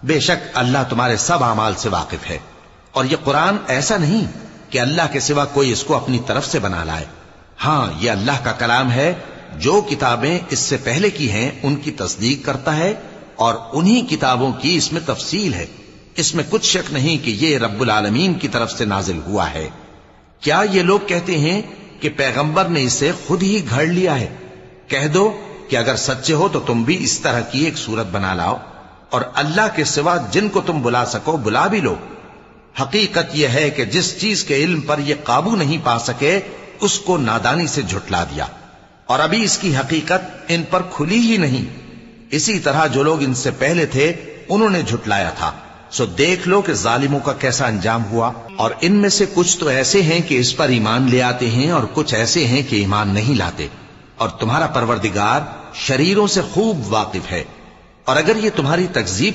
بے شک اللہ تمہارے سب اعمال سے واقف ہے، اور یہ قرآن ایسا نہیں کہ اللہ کے سوا کوئی اس کو اپنی طرف سے بنا لائے۔ ہاں یہ اللہ کا کلام ہے، جو کتابیں اس سے پہلے کی ہیں ان کی تصدیق کرتا ہے، اور انہی کتابوں کی اس میں تفصیل ہے۔ اس میں کچھ شک نہیں کہ یہ رب العالمین کی طرف سے نازل ہوا ہے۔ کیا یہ لوگ کہتے ہیں کہ پیغمبر نے اسے خود ہی گھڑ لیا ہے؟ کہہ دو کہ اگر سچے ہو تو تم بھی اس طرح کی ایک صورت بنا لاؤ، اور اللہ کے سوا جن کو تم بلا سکو بلا بھی لو۔ حقیقت یہ ہے کہ جس چیز کے علم پر یہ قابو نہیں پا سکے اس کو نادانی سے جھٹلا دیا، اور ابھی اس کی حقیقت ان پر کھلی ہی نہیں۔ اسی طرح جو لوگ ان سے پہلے تھے انہوں نے جھٹلایا تھا، سو دیکھ لو کہ ظالموں کا کیسا انجام ہوا۔ اور ان میں سے کچھ تو ایسے ہیں کہ اس پر ایمان لے آتے ہیں، اور کچھ ایسے ہیں کہ ایمان نہیں لاتے، اور تمہارا پروردگار شریروں سے خوب واقف ہے۔ اور اگر یہ تمہاری تکذیب